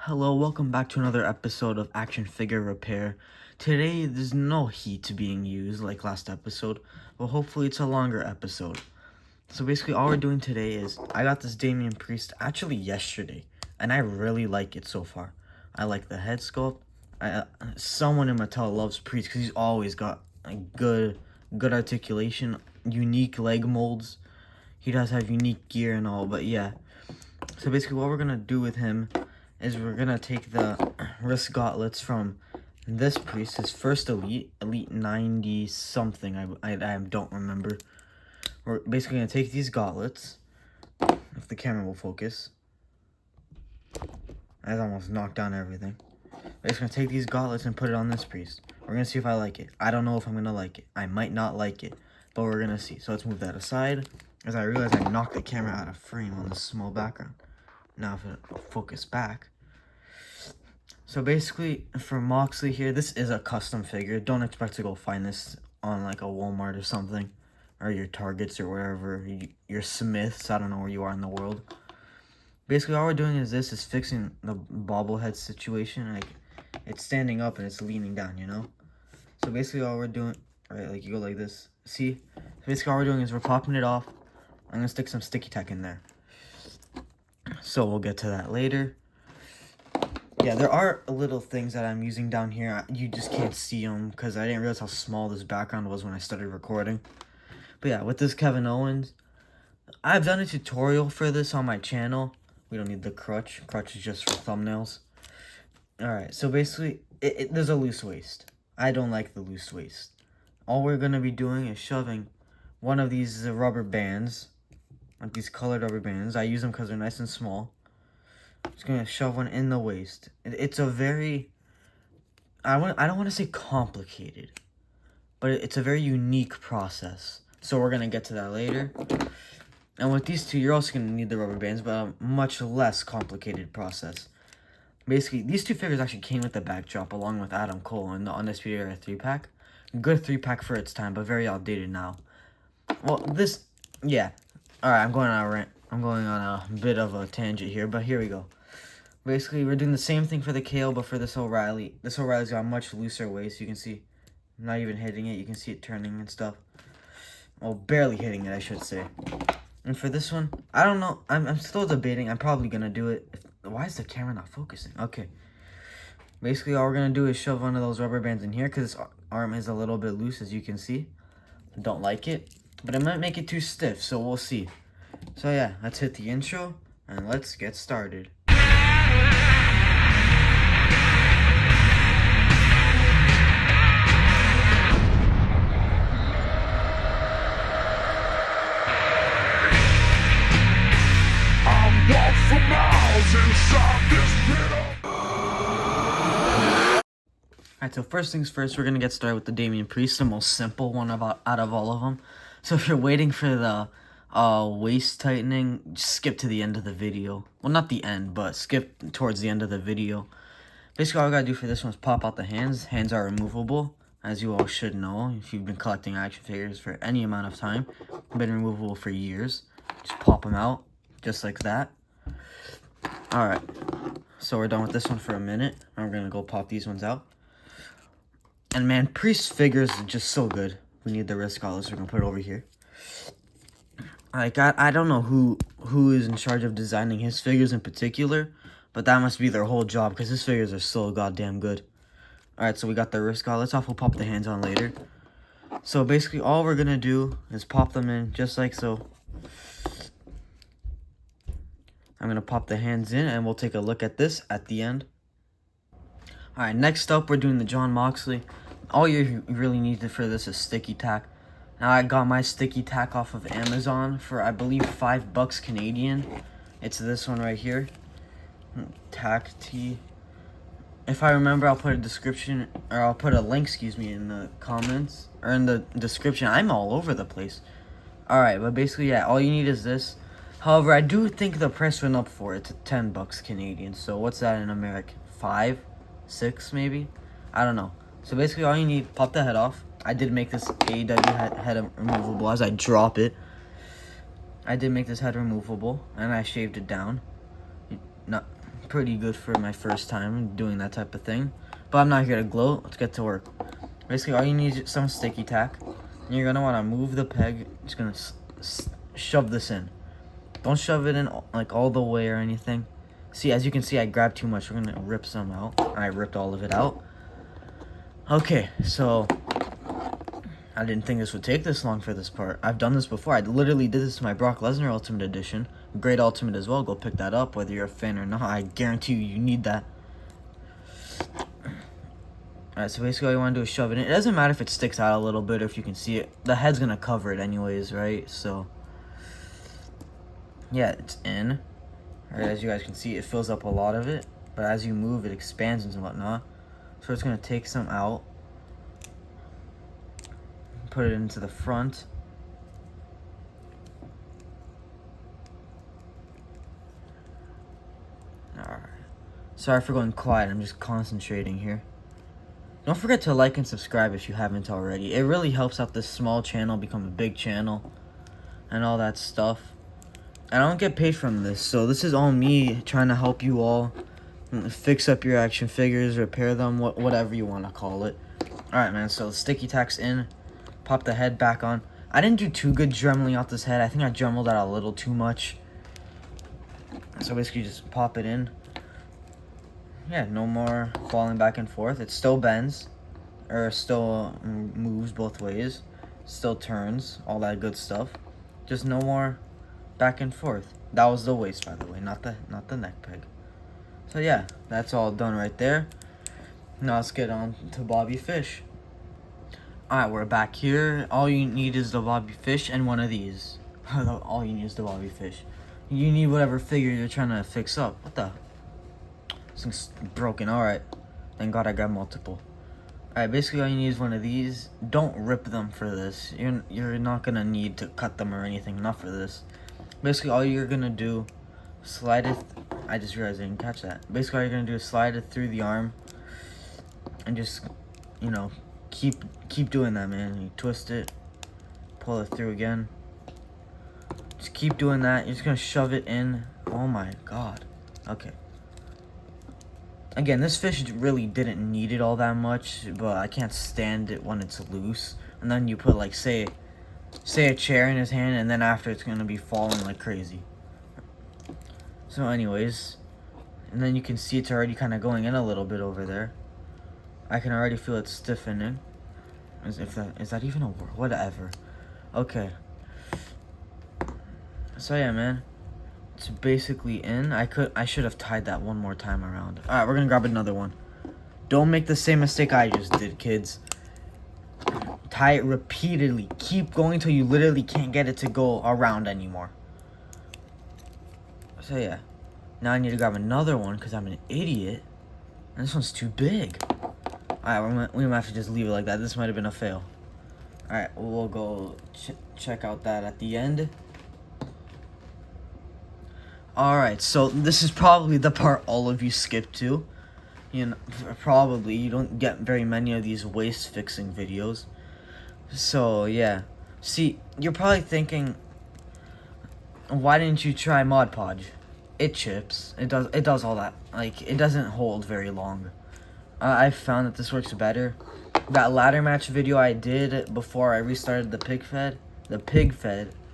Hello, welcome back to another episode of Action Figure Repair. Today, there's no heat being used like last episode, but hopefully it's a longer episode. So basically, all we're doing today is, I got this Damien Priest actually yesterday, and I really like it so far. I like the head sculpt. Someone in Mattel loves Priest because he's always got like good articulation, unique leg molds. He does have unique gear and all, but yeah. So basically, what we're gonna do with him is we're gonna take the wrist gauntlets from this Priest, his first elite 90 something, I don't remember. We're basically gonna take these gauntlets, if the camera will focus. I almost knocked down everything. We're just gonna take these gauntlets and put it on this Priest. We're gonna see if I like it. I don't know if I'm gonna like it. I might not like it, but we're gonna see. So let's move that aside, as I realize I knocked the camera out of frame on this small background. Now if it'll focus back. So basically, for Moxley here, this is a custom figure. Don't expect to go find this on like a Walmart or something, or your Targets or wherever, your Smiths, I don't know where you are in the world. Basically, all we're doing is fixing the bobblehead situation. Like, it's standing up and it's leaning down, you know? So basically all we're doing, right, like you go like this, see? So basically all we're doing is we're popping it off. I'm gonna stick some sticky tack in there. So we'll get to that later. Yeah, there are little things that I'm using down here. You just can't see them because I didn't realize how small this background was when I started recording. But yeah, with this Kevin Owens, I've done a tutorial for this on my channel. We don't need the crutch. Crutch is just for thumbnails. Alright, so basically, there's a loose waist. I don't like the loose waist. All we're going to be doing is shoving one of these rubber bands, like these colored rubber bands. I use them because they're nice and small. Just going to shove one in the waist. It's a very, I don't want to say complicated, but it's a very unique process. So we're going to get to that later. And with these two, you're also going to need the rubber bands, but a much less complicated process. Basically, these two figures actually came with the backdrop along with Adam Cole in the Undisputed Era 3-pack. Good 3-pack for its time, but very outdated now. Well, yeah. Alright, I'm going on a rant. I'm going on a bit of a tangent here, but here we go. Basically, we're doing the same thing for the KO, but for this O'Reilly. This O'Reilly's got a much looser waist. You can see, I'm not even hitting it. You can see it turning and stuff. Well, barely hitting it, I should say. And for this one, I don't know. I'm still debating. I'm probably going to do it. Why is the camera not focusing? Okay. Basically, all we're going to do is shove one of those rubber bands in here because his arm is a little bit loose, as you can see. Don't like it. But it might make it too stiff, so we'll see. So yeah, let's hit the intro and let's get started. Alright, so first things first, we're going to get started with the Damien Priest, the most simple one out of all of them. So if you're waiting for the waist tightening, just skip to the end of the video. Well, not the end, but skip towards the end of the video. Basically, all I got to do for this one is pop out the hands. Hands are removable, as you all should know. If you've been collecting action figures for any amount of time, been removable for years. Just pop them out, just like that. Alright, so we're done with this one for a minute. And we're going to go pop these ones out. And man, Priest figures are just so good. We need the wrist gauntlets. We're going to put it over here. Like, I don't know who is in charge of designing his figures in particular, but that must be their whole job because his figures are so goddamn good. Alright, so we got the wrist gauntlets off. We'll pop the hands on later. So basically, all we're going to do is pop them in just like so. I'm going to pop the hands in, and we'll take a look at this at the end. Alright, next up, we're doing the Jon Moxley. All you really need for this is sticky tack. Now, I got my sticky tack off of Amazon for, I believe, $5 Canadian. It's this one right here. Tack T. If I remember, I'll put a description, or I'll put a link, in the comments, or in the description. I'm all over the place. Alright, but basically, yeah, all you need is this. However, I do think the price went up for it to $10 Canadian. So, what's that in American? 5? 6 maybe? I don't know. So basically all you need, pop the head off. I did make this AEW head removable as I drop it. I did make this head removable and I shaved it down. Not pretty good for my first time doing that type of thing. But I'm not here to gloat. Let's get to work. Basically, all you need is some sticky tack. And you're going to want to move the peg. Just going to shove this in. Don't shove it in like all the way or anything. See, as you can see, I grabbed too much. We're going to rip some out. I ripped all of it out. Okay, so I didn't think this would take this long for this part. I've done this before. I literally did this to my Brock Lesnar Ultimate Edition. Great Ultimate as well. Go pick that up, whether you're a fan or not. I guarantee you need that. Alright, so basically all you want to do is shove it in. It doesn't matter if it sticks out a little bit or if you can see it. The head's going to cover it anyways, right? So, yeah, it's in. Alright, as you guys can see, it fills up a lot of it. But as you move, it expands and whatnot. So it's going to take some out. Put it into the front. Alright. Sorry for going quiet. I'm just concentrating here. Don't forget to like and subscribe if you haven't already. It really helps out this small channel become a big channel and all that stuff. I don't get paid from this, so this is all me trying to help you all fix up your action figures, repair them, whatever you want to call it. Alright, man, so the sticky tack's in. Pop the head back on. I didn't do too good dremeling out this head. I think I dremeled out a little too much. So basically just pop it in. Yeah, no more falling back and forth. It still bends, or still moves both ways, still turns, all that good stuff. Just no more back and forth. That was the waist, by the way, not the neck peg. So yeah, that's all done right there. Now let's get on to Bobby Fish. Alright, we're back here. All you need is the Bobby Fish and one of these. All you need is the Bobby Fish. You need whatever figure you're trying to fix up. What the? This thing's broken. Alright. Thank God I got multiple. Alright, basically all you need is one of these. Don't rip them for this. You're not gonna need to cut them or anything. Not for this. Basically all you're gonna do, slide it. I just realized I didn't catch that. Basically all you're gonna do is slide it through the arm. And just, you know, keep doing that, man. You twist it. Pull it through again. Just keep doing that. You're just gonna shove it in. Oh my God. Okay. Again, this fish really didn't need it all that much, but I can't stand it when it's loose. And then you put, like, say a chair in his hand, and then after it's gonna be falling like crazy. So anyways, and then you can see it's already kind of going in a little bit over there. I can already feel it stiffening. Is that even a word? Whatever. Okay. So yeah, man. It's basically in. I should have tied that one more time around. Alright, we're gonna grab another one. Don't make the same mistake I just did, kids. Tie it repeatedly. Keep going till you literally can't get it to go around anymore. So yeah. Now I need to grab another one because I'm an idiot. And this one's too big. Alright, we might have to just leave it like that. This might have been a fail. Alright, we'll go check out that at the end. Alright, so this is probably the part all of you skip to. You know, probably you don't get very many of these waist fixing videos. So yeah. See, you're probably thinking, why didn't you try Mod Podge? It chips. It does all that. Like, it doesn't hold very long. I found that this works better. That ladder match video I did before I restarted the pig fed.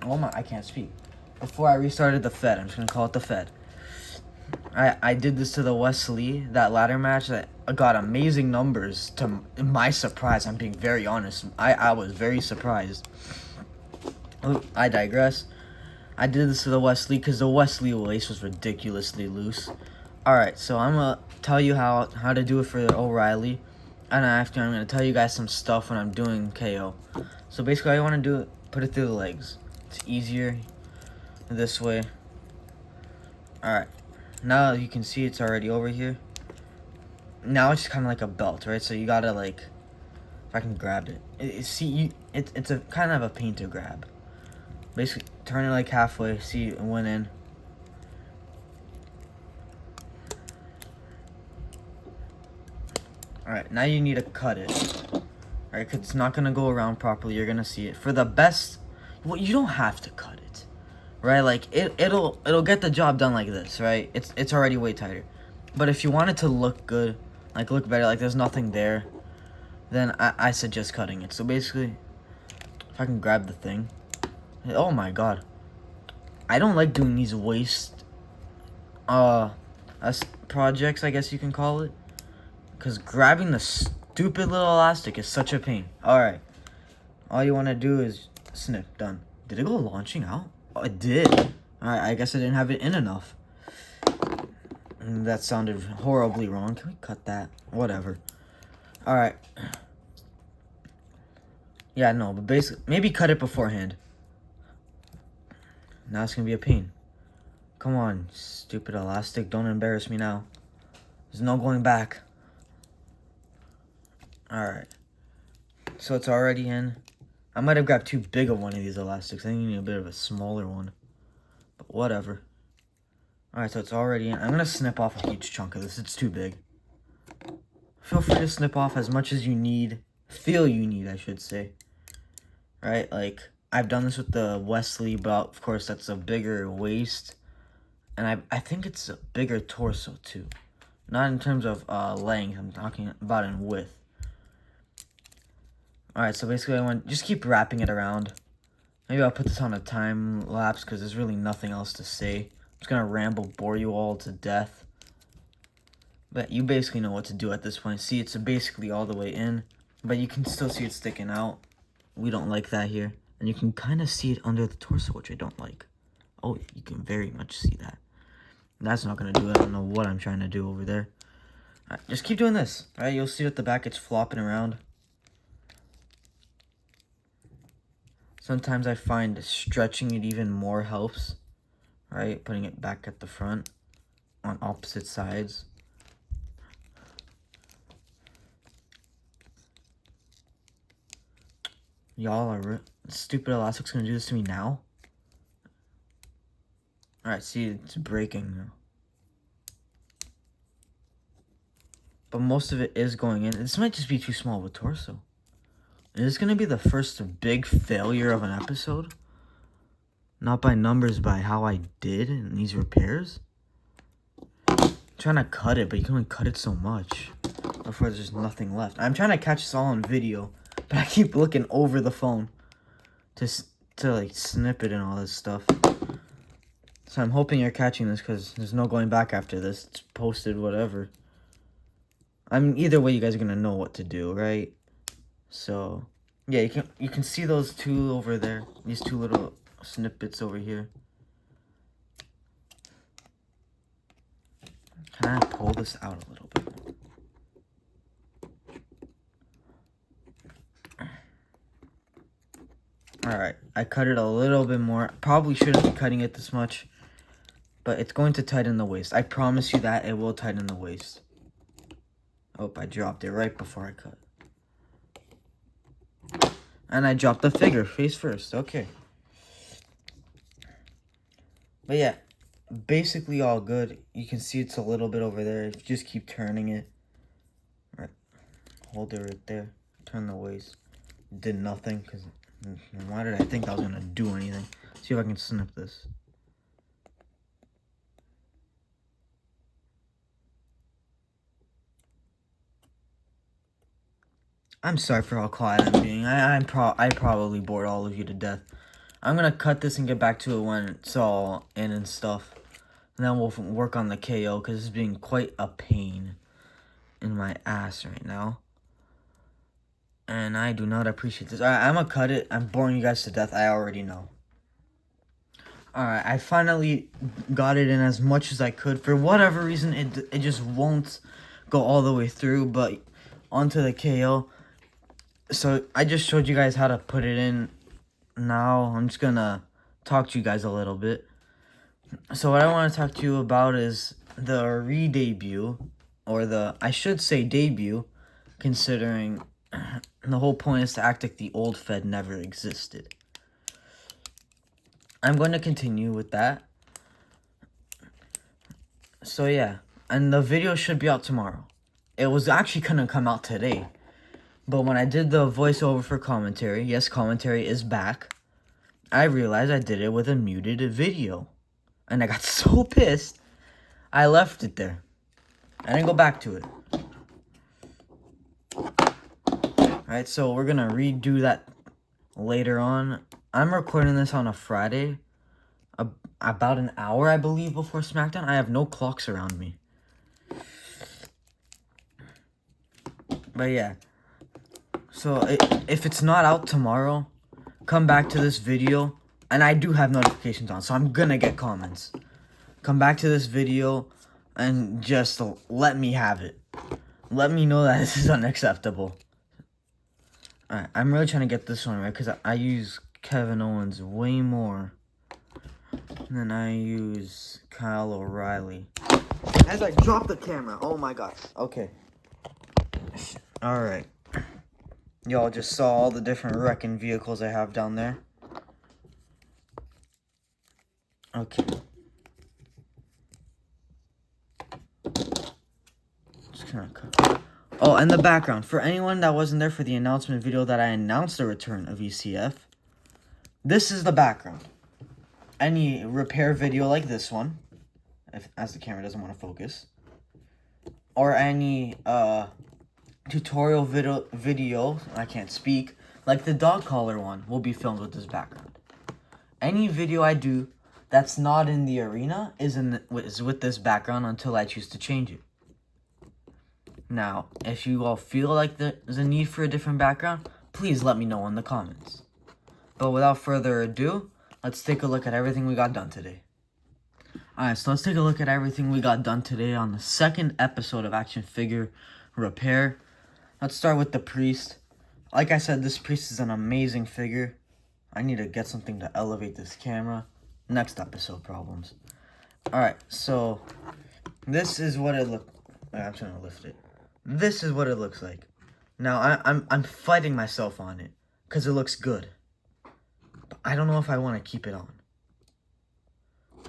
Oh my, I can't speak. Before I restarted the Fed, I'm just gonna call it the Fed. I did this to the Wesley, that ladder match that got amazing numbers. To my surprise, I'm being very honest. I was very surprised. I digress. I did this to the Wesley because the Wesley waist was ridiculously loose. Alright, so I'm gonna tell you how to do it for O'Reilly. And after, I'm gonna tell you guys some stuff when I'm doing KO. So basically, all you wanna do, put it through the legs. It's easier this way. Alright, now you can see it's already over here. Now it's kind of like a belt, right? So you gotta, like, if I can grab it, it's a kind of a pain to grab. Basically, turn it like halfway, see it went in. Alright, now you need to cut it. Alright, because it's not gonna go around properly. You're gonna see it. For the best, well, you don't have to cut it. Right, like it'll get the job done like this, right? It's already way tighter. But if you want it to look good, like look better, like there's nothing there, then I suggest cutting it. So basically, if I can grab the thing. Oh my god. I don't like doing these waste projects, I guess you can call it. Because grabbing the stupid little elastic is such a pain. Alright. All you want to do is snip. Done. Did it go launching out? Oh, it did. Alright, I guess I didn't have it in enough. That sounded horribly wrong. Can we cut that? Whatever. Alright. Yeah, no, but basically, maybe cut it beforehand. Now it's gonna be a pain. Come on, stupid elastic. Don't embarrass me now. There's no going back. Alright. So it's already in. I might have grabbed too big of one of these elastics. I think you need a bit of a smaller one. But whatever. Alright, so it's already in. I'm gonna snip off a huge chunk of this. It's too big. Feel free to snip off as much as you need. Feel you need, I should say. Right? Like, I've done this with the Wesley, but of course that's a bigger waist. And I think it's a bigger torso too. Not in terms of length, I'm talking about in width. Alright, so basically I want just keep wrapping it around. Maybe I'll put this on a time lapse because there's really nothing else to say. I'm just gonna ramble, bore you all to death. But you basically know what to do at this point. See, it's basically all the way in, but you can still see it sticking out. We don't like that here. And you can kind of see it under the torso, which I don't like. Oh, you can very much see that. That's not going to do it. I don't know what I'm trying to do over there. All right, just keep doing this. All right, you'll see at the back it's flopping around. Sometimes I find stretching it even more helps. Right, putting it back at the front on opposite sides. Y'all are stupid elastic's gonna do this to me now. Alright, see, it's breaking now. But most of it is going in. This might just be too small of a torso. Is this gonna be the first big failure of an episode? Not by numbers, by how I did in these repairs? I'm trying to cut it, but you can only cut it so much before there's just nothing left. I'm trying to catch this all on video, but I keep looking over the phone to like snip it and all this stuff. So I'm hoping you're catching this because there's no going back after this. It's posted, whatever. I mean, either way, you guys are gonna know what to do, right? So yeah, you can see those two over there. These two little snippets over here. Can I pull this out a little bit more? Alright, I cut it a little bit more. Probably shouldn't be cutting it this much, but it's going to tighten the waist. I promise you that it will tighten the waist. Oh, I dropped it right before I cut. And I dropped the figure face first. Okay. But yeah, basically all good. You can see it's a little bit over there. If you just keep turning it. Right. Hold it right there. Turn the waist. Did nothing because why did I think I was going to do anything? See if I can snip this. I'm sorry for how quiet I'm being. I probably bored all of you to death. I'm gonna cut this and get back to it when it's all in and stuff. And then we'll work on the KO because it's being quite a pain in my ass right now. And I do not appreciate this. I'm gonna cut it. I'm boring you guys to death. I already know. Alright, I finally got it in as much as I could. For whatever reason, it just won't go all the way through, but onto the KO. So I just showed you guys how to put it in. Now I'm just gonna talk to you guys a little bit. So what I want to talk to you about is the re-debut, or I should say debut, considering the whole point is to act like the old Fed never existed. I'm going to continue with that. So yeah, and the video should be out tomorrow. It was actually gonna come out today. But when I did the voiceover for commentary, yes, commentary is back, I realized I did it with a muted video. And I got so pissed, I left it there. I didn't go back to it. Alright, so we're gonna redo that later on. I'm recording this on a Friday, about an hour, I believe, before SmackDown. I have no clocks around me. But yeah. So if it's not out tomorrow, come back to this video. And I do have notifications on, so I'm gonna get comments. Come back to this video and just let me have it. Let me know that this is unacceptable. Alright, I'm really trying to get this one right because I use Kevin Owens way more than I use Kyle O'Reilly. As I drop the camera, oh my gosh. Okay. Alright. Y'all just saw all the different wrecking vehicles I have down there. Okay. Just gonna cut. Oh, and the background. For anyone that wasn't there for the announcement video that I announced the return of ECF, this is the background. Any repair video like this one, as the camera doesn't want to focus, or any tutorial video, I can't speak, like the dog collar one, will be filmed with this background. Any video I do that's not in the arena is with this background until I choose to change it. Now, if you all feel like there's a need for a different background, please let me know in the comments. But without further ado, let's take a look at everything we got done today. Alright, so let's take a look at everything we got done today on the second episode of Action Figure Repair. Let's start with the Priest. Like I said, this Priest is an amazing figure. I need to get something to elevate this camera. Next episode problems. Alright, so this is what it looked. I'm trying to lift it. This is what it looks like. Now I'm fighting myself on it because it looks good. But I don't know if I want to keep it on.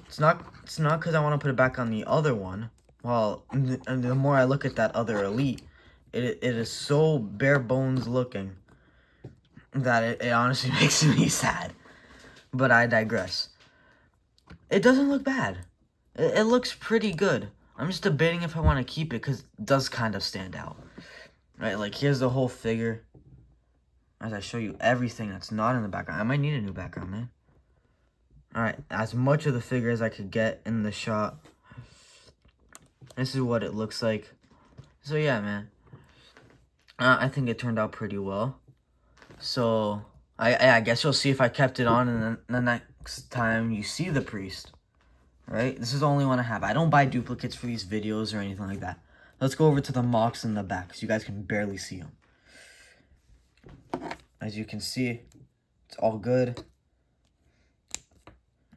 It's not because I want to put it back on the other one. Well, and the more I look at that other Elite, it is so bare bones looking that it honestly makes me sad. But I digress. It doesn't look bad. It looks pretty good. I'm just debating if I want to keep it because it does kind of stand out. Right, like here's the whole figure. As I show you everything that's not in the background. I might need a new background, man. Alright, as much of the figure as I could get in the shot. This is what it looks like. So yeah, man. I think it turned out pretty well. So, I guess you'll see if I kept it on and then the next time you see the Priest. Right? This is the only one I have. I don't buy duplicates for these videos or anything like that. Let's go over to the mocks in the back so you guys can barely see them. As you can see, it's all good.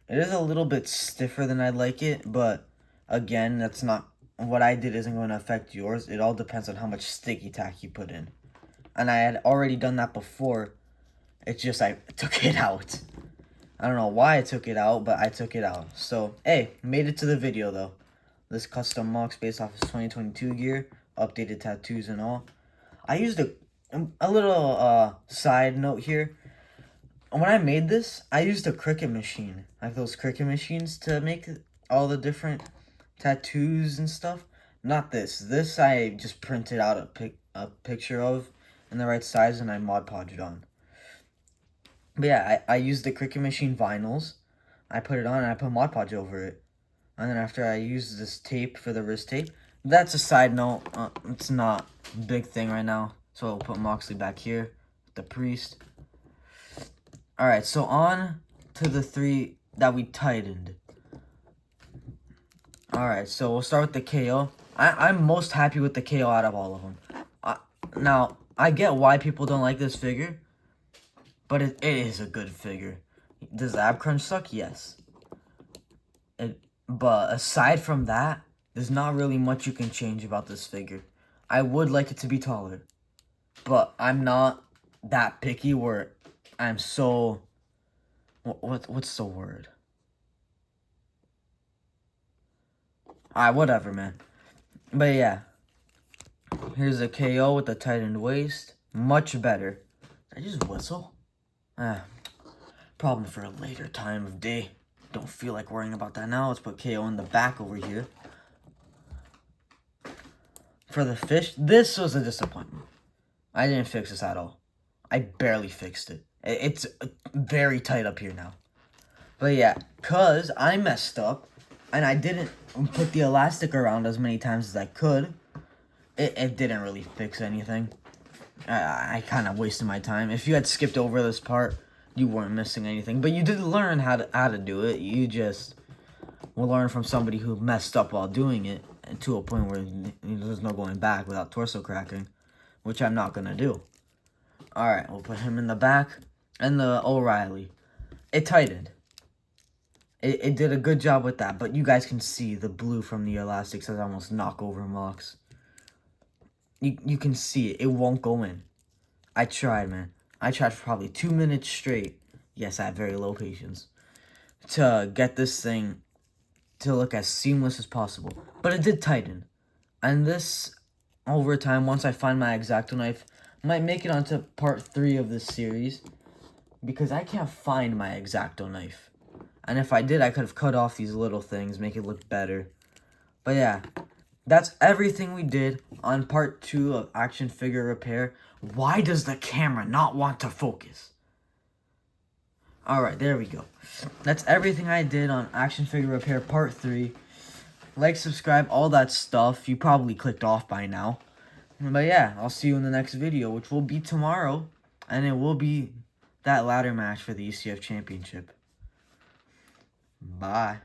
It is a little bit stiffer than I'd like it, but again, that's not what I did isn't going to affect yours. It all depends on how much sticky tack you put in. And I had already done that before. It's just I took it out. I don't know why I took it out, but I took it out. So, hey, made it to the video, though. This custom mocks based off his 2022 gear, updated tattoos and all. I used a little side note here. When I made this, I used a Cricut machine. Like those Cricut machines to make all the different tattoos and stuff. Not this. This I just printed out a picture of in the right size and I Mod Podged on. But yeah, I used the Cricut Machine vinyls. I put it on and I put Mod Podge over it. And then after I used this tape for the wrist tape. That's a side note. It's not a big thing right now. So I'll put Moxley back here. The Priest. Alright, so on to the 3 that we tightened. Alright, so we'll start with the KO. I'm most happy with the KO out of all of them. Now, I get why people don't like this figure. But it is a good figure. Does the ab crunch suck? Yes. But aside from that, there's not really much you can change about this figure. I would like it to be taller. But I'm not that picky where I'm so... What's the word? Alright, whatever, man. But yeah. Here's a KO with the tightened waist. Much better. Did I just whistle? Problem for a later time of day. Don't feel like worrying about that now. Let's put KO in the back over here. For the fish, this was a disappointment. I didn't fix this at all. I barely fixed it. It's very tight up here now. But yeah, because I messed up and I didn't put the elastic around as many times as I could, it didn't really fix anything. I kind of wasted my time. If you had skipped over this part, you weren't missing anything. But you did learn how to do it. You just will learn from somebody who messed up while doing it to a point where there's no going back without torso cracking, which I'm not going to do. Alright, we'll put him in the back. And the O'Reilly. It tightened. It did a good job with that, but you guys can see the blue from the elastics as almost knock over marks. You can see it. It won't go in. I tried, man. I tried for probably 2 minutes straight. Yes, I have very low patience. To get this thing to look as seamless as possible. But it did tighten. And this, over time, once I find my X-Acto knife, might make it onto part 3 of this series. Because I can't find my X-Acto knife. And if I did, I could have cut off these little things, make it look better. But yeah, that's everything we did on part 2 of action figure repair. Why does the camera not want to focus? Alright, there we go. That's everything I did on action figure repair part 3. Like, subscribe, all that stuff. You probably clicked off by now. But yeah, I'll see you in the next video, which will be tomorrow. And it will be that ladder match for the ECF Championship. Bye.